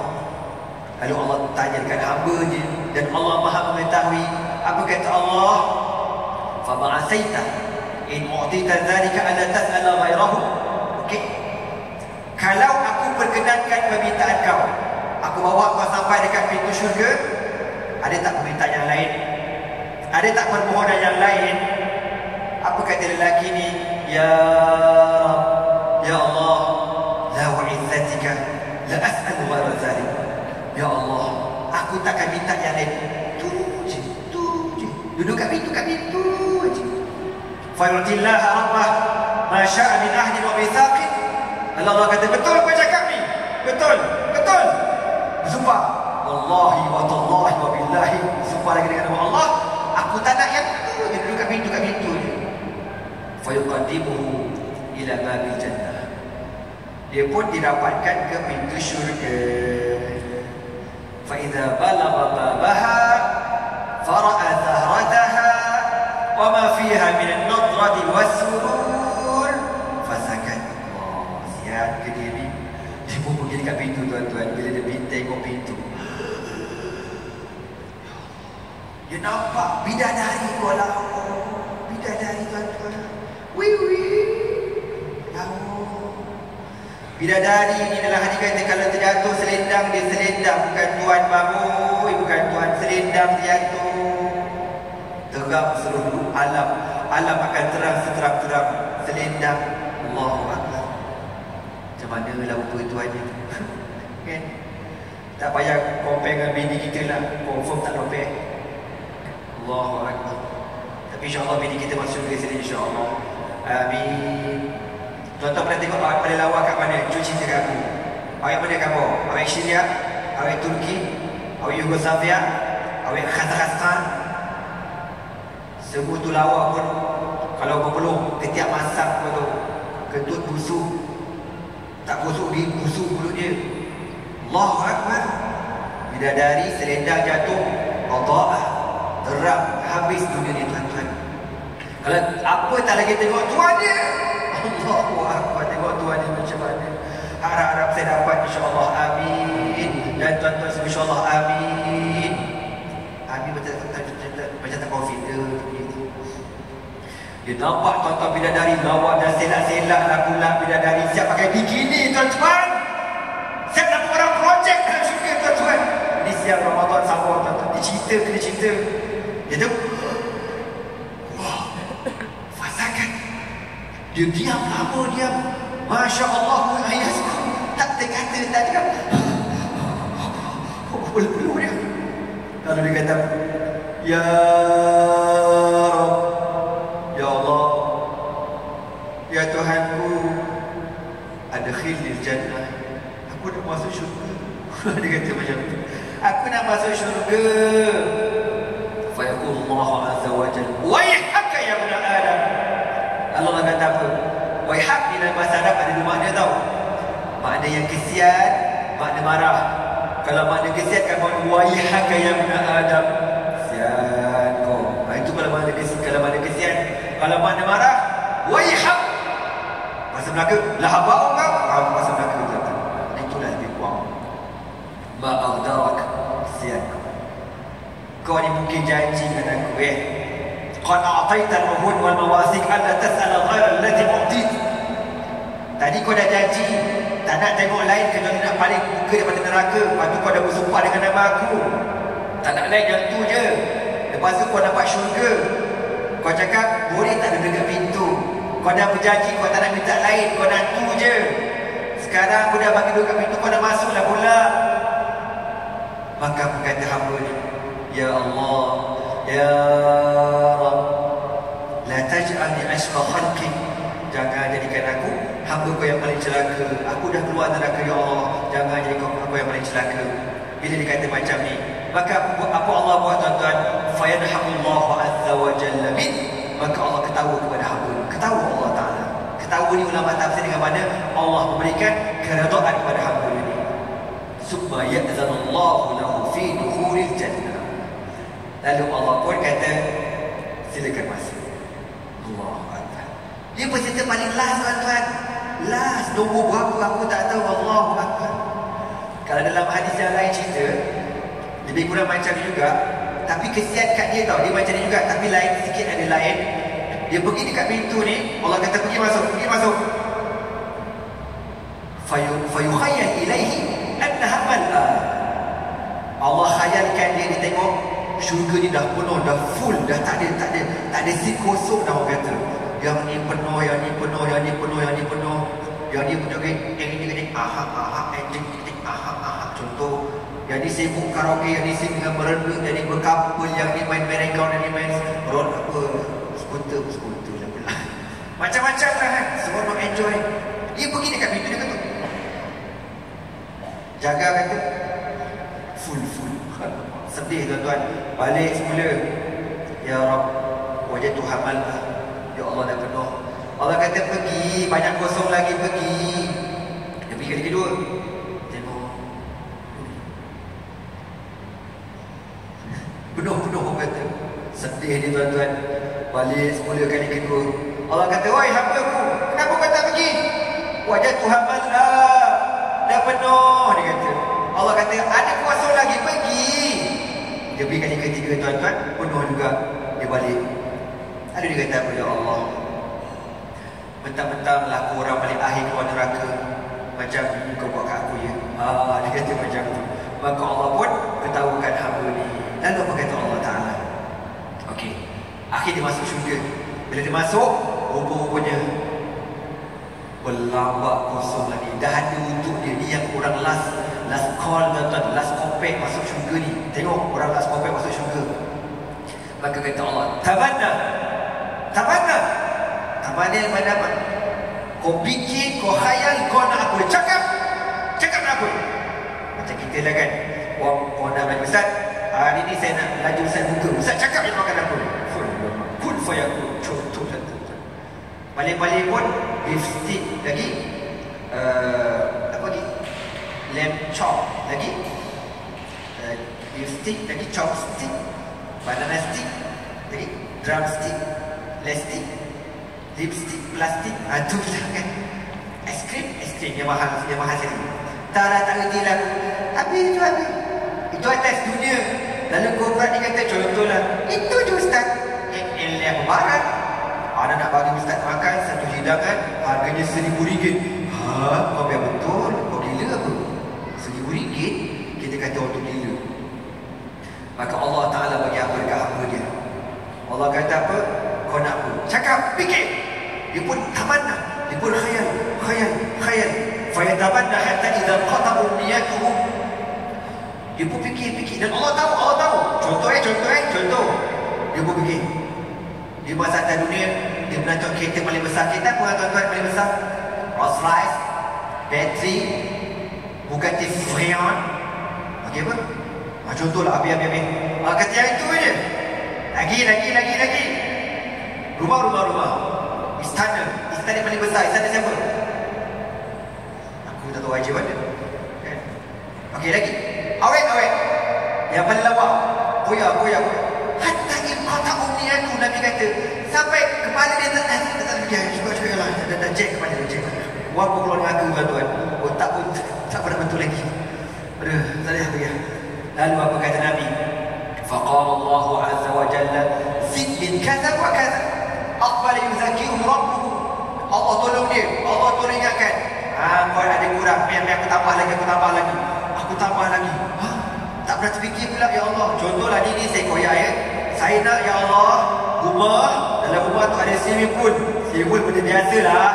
Lalu Allah tanya dekat hamba-Nya, dan Allah Maha mengetahui. Apa kata Allah? Fa ma'asaita in u'tita dzalika alla tas'ala ghairahu. Okey. Kalau aku perkenankan permintaan kau, aku bawa kau sampai dekat pintu syurga, ada tak permintaan yang lain? Ada tak permohonan yang lain? Apa kata lelaki ni? Ya Rabb, Ya Allah, la wa'izzatika la as'alu ghaira dzalik. Ya Allah, aku takkan minta yang lain. Tu je. Duduk kat pintu je. Fa yu'tillaha rabbah ma sya'a min ahdin wa mitsaqin. Allah kata, betul kau cakap ni? Betul. Bersumpah. Wallahi wa tallahi wa billahi. Bersumpah lagi dengan nama Allah, aku tak nak yang tu. Dia duduk kat pintu je. Fa yuqaddimuhu ila babil jannah. Dia pun didapatkan ke pintu syurga. Fa idza balagha babaha fara'a zahrataha wa ma fiha min an-nadrati was-surur fasakat. Siap ke dia ni? Dia pun pergi dekat pintu tuan-tuan. Bila dia tengok pintu, dia nampak bidadari bola. Bidadari tuan-tuan. Bidadari ni dalam hadis kata kalau terjatuh selendang, dia selendang. Bukan tuan bangun, bukan tuan selendang terjatuh. Terang seluruh alam. Alam akan terang seterang-terang selendang. Allahu Akbar. Macam mana lah rupa tuannya? Kan? Tak payah compare dengan bini kita lah. Confirm tak compare. Allahu Akbar. Tapi insyaAllah bini kita masuk ke sini insyaAllah. Amin. Tuan-tuan pernah tengok awak pada lawa kat mana? Cuba cerita kat aku. Awak mana kamu? Awak Syria? Awak Turki? Awak Yugoslavia? Awak Kazakhstan? Semua tu lawa pun kalau berpeluh ketiak masak pun tu kentut busuk. Tak busuk dia, busuk mulut dia. Allahu Akbar. Bidadari selendang jatuh, adha'ah, terang habis dunia ni tuan-tuan. Kalau apa tak lagi tengok tuan dia. Allahu Akbar, tengok tuan ni macam mana. Harap-harap saya dapat insya-Allah, amin. Dan tuan-tuan insya-Allah, amin. Amin macam tak covid ke begitu. Dia nampak tuan-tuan bidadari lawa dan selak-selak lah pula bidadari siap pakai bikini tuan-tuan. Siap nak orang projek dalam syurga tuan-tuan. Ini siap Ramadan sambung tuan-tuan. Dia cerita. Dia tu dia diam lama. Masya Allah, ayat tak terkata tak cakap. Bulu dia. Lalu dia kata, Ya Rabb, Ya Allah, Ya Tuhanku, adkhilnil jannah. Aku nak masuk syurga. Dia kata macam tu. Aku nak masuk syurga. Fa yaqulu Allah azza wa jalla, Waihaka ya ibn Adam. Allah kata apa? Waihak ni dalam bahasa Arab ada dua makna tau. Makna yang kesian, makna marah. Kalau makna kesian kan makna waihaka ya ibn Adam. Kesian kau. Itu kalau makna kesian. Kalau makna marah, waihak. Bahasa Melaka, lahabau kau. Bahasa Melaka kata. Itulah lebih kuat. Ma'agdarak. Kesian kau. Kau ni mungkin janji dengan aku Qad a'taita al-uhud wal mawasik alla tas'ala ghayra allati u'tit. Tadi kau dah janji tak nak tengok lain kecuali nak paling muka daripada neraka. Lepas tu kau dah bersumpah dengan nama aku. Tak nak lain yang tu je. Lepas tu kau dapat syurga. Kau cakap boleh tak duduk dekat pintu. Kau dah berjanji kau tak nak minta lain. Kau nak tu je. Sekarang aku dah bagi duduk dekat pintu. Kau dah masuklah pula. Maka aku kata hamba ni, Ya Allah, Ya Rabb, la taj'alni ashqa khalqi. Jangan jadikan aku hamba kau yang paling celaka. Aku dah keluar neraka ya Allah. Jangan jadikan aku yang paling celaka. Bila dikata macam ni, maka apa Allah buat tuan-tuan? Fayadhamullahu azza wa jalla min. Maka Allah ketawa kepada hamba. Ketawa Allah Ta'ala. Ketawa ni ulama tafsir dengan mana Allah memberikan keredaan kepada hamba ini. Summa ya'zanallahu lahu fi dukhulil jannah. Lalu Allah pun kata, silakan masuk. Allahu Akbar. Dia peserta paling last tuan-tuan. Last, nombor berapa aku tak tahu. Allahu Akbar. Kalau dalam hadis yang lain cerita, lebih kurang macam ni juga. Tapi kesian kat dia tau. Dia macam ni juga. Tapi lain sikit, ada lain. Dia pergi dekat pintu ni. Allah kata pergi masuk. Pergi masuk. Fayukhayyal ilaihi annaha mal'a. Allah khayalkan dia tengok syurga ni dah penuh, dah full, dah tak ada seat kosong dah orang kata. Yang ni penuh, yang ni penuh, yang ni penuh, yang ni penuh. Yang ni penuh, yang ni gini, contoh. Yang ni sibuk karaoke, yang ni sibuk dengan merenung, yang ni berkapal, yang ni main merenggaun, yang ni main roll apa, skuter lah pula. Macam-macam lah kan, semua nak enjoy. Dia pergi dekat pintu, dia kata jaga kata full. Sedih tuan-tuan. Balik semula. Ya Rabb, wajah tu hamal lah. Ya Allah dah penuh. Allah kata pergi, banyak kosong lagi, pergi. Dia pergi kali kedua. Tengok penuh orang kata. Sedih dia tuan-tuan. Balik semula kali kedua. Allah kata, wahai hamba aku, kenapa kau tak pergi? Wajah tu hamal lah, dah penuh, dia kata. Allah kata, ada kosong lagi, pergi. Dia pergi kali ketiga tuan-tuan, penuh juga. Dia balik. Ada dia kata apa, Ya Allah, mentang-mentang laku orang paling akhir keluar neraka, macam kau buat kat aku ya. Dia kata macam tu. Maka Allah pun ketahukan hamba ni. Lalu apa kata Allah Ta'ala? Okey, akhir dia masuk syurga. Bila dia masuk, rupa-rupanya berlambak kosong lagi. Dah ada untuk dia. Ni yang orang last call tuan-tuan, last compact masuk syurga ni. Tengok orang last compact masuk syurga. Maka kata Allah, Tamanna yang mana apa? Kau fikir, kau khayal, kau nak apa? Cakap nak apa? Macam kita lah kan. Kau nak belajar Ustaz, hari ni saya nak belajar Ustaz buka. Ustaz cakap dia makan apa? Kun fayakun. Contoh lah tuan-tuan. Balik-balik pun beef stick lagi, apa lagi? Lamb chop lagi, beef stick lagi, chopstick, banana stick lagi, drumstick, lastik, lipstick, plastik. Tu lah kan. Es krim yang mahal sekali. Tak reti lah. Habis. Itu atas dunia. Lalu korporat ni kata, contohlah, itu je Ustaz, yang barang. Ada nak bagi Ustaz makan satu hidangan, harganya RM1,000. Kau biar betul, kau gila apa? RM1,000, kita kata orang tu gila. Maka Allah Ta'ala bagi apa dekat hamba dia. Allah kata apa? Kau nak apa? Cakap, fikir. Dia pun tamanna, dia pun khayal. Fayatamanna hatta idza qata'a niyatuhu. Dia pun fikir. Dan Allah tahu. Contoh. Dia pun fikir. Dia masa atas dunia, dia menonton kereta paling besar. Kita apa tuan-tuan paling besar? Rolls-Royce, bateri, Bugatti Veyron. Okey apa? Contohlah, habis. Kata yang itu je. Lagi. Rumah. Istana paling besar. Istana siapa? Aku tak tahu wajib ada. Okey lagi. Awet. Yang paling lawa. Boya. Hatta imqata umniyatu, Nabi kata. Sampai kepala dia tak cuba lah. Dah cek kepala dia. Walaupun keluar dengan aku tuan-tuan. Otak pun tak pernah betul lagi. Aduh, tak ada apa. Lalu apa kata Nabi? Faqala Allah azza wa jalla zid min kaza wa kaza. Aqbal yuzakiru rabbuhu. Allah tolong dia. Allah tolong ingatkan. Kau ada kurang. Biar aku tambah lagi. Aku tambah lagi. Tak pernah terfikir pula ya Allah. Contohlah ni saya koyak ya. Saya nak ya Allah rumah. Dalam rumah tu ada swimming pool. Swimming pool benda biasalah.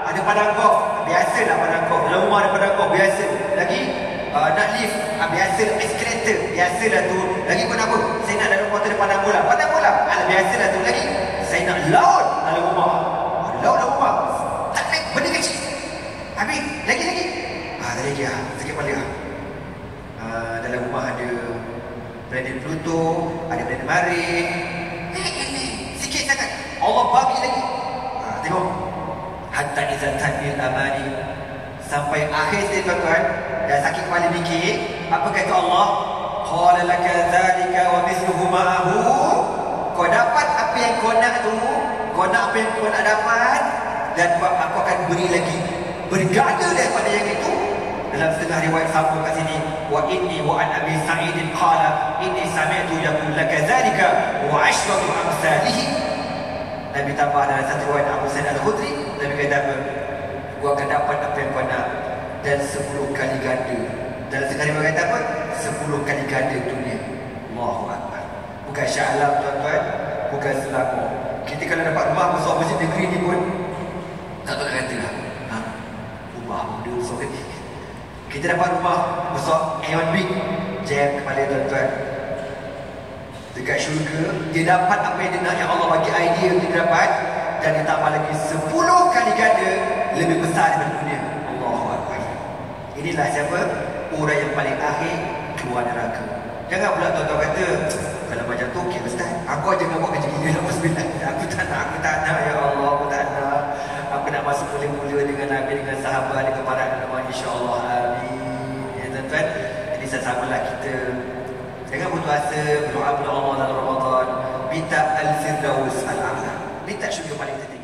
Ada padang golf. Biasalah padang golf. Dalam rumah ada padang golf. Biasa. Lagi nak lift. Biasa. Eskalator. Biasalah tu. Lagi pun apa? Saya nak dalam rumah tu ada padang bola. Biasalah tu. Lagi saya nak laut dalam rumah. Laut dalam rumah. Tak naik benda kecil. Habis. Lagi. Tak lagi lah. Sikit balik lah. Dalam rumah ada planet Pluto, ada planet Marikh. Sikit sangat. Allah bagi lagi. Tengok. Hatta izan tanbil amani. Sampai akhir sekali tuan-tuan. Dah sakit kepala fikir. Apa kata Allah? Qala laka dhalika wa misluhu ma'ahu. Kau dapat apa yang kau nak tu. Kau nak apa yang kau nak dapat. Dan aku akan beri lagi. Berganda daripada yang itu. Dalam setengah riwayat sambung kat sini, wa inni wa an abi sa'id qala inni sami'tu yaqul laka dhalika wa ashratu amsalihi. Nabi tambah dalam satu riwayat Abu Sa'id Al-Khudri, Nabi kata apa? Gua akan dapat apa yang kau nak dan 10 kali ganda. Dalam setengah riwayat kata apa? 10 kali ganda dunia. Allahu akbar. Bukan Shah Alam tuan-tuan, bukan Selangor. Kita kalau dapat rumah besar masjid negeri ni pun tak tahu nak kata lah. Rumah muda besar lagi. Kita dapat rumah besar Aeon Big jam kepala tuan-tuan dekat syurga. Dia dapat apa yang dia nak, yang Allah bagi idea dia dapat. Dan dia tambah lagi 10 kali ganda lebih besar daripada dunia. Allahu akbar. Inilah siapa? Orang yang paling akhir keluar neraka. Jangan pula tuan-tuan kata kalau macam tu okey ustaz, aku aja nak buat kerja gini. Aku tak nak ya Allah, aku tak nak. Aku nak masuk mula-mula dengan Nabi, dengan sahabat, dengan para ulama, insya-Allah. Amin. Ya tuan-tuan, jadi sama-samalah kita jangan putus asa, berdoa pada Allah dalam Ramadan, minta al-firdaus al-a'la, minta syurga paling tinggi.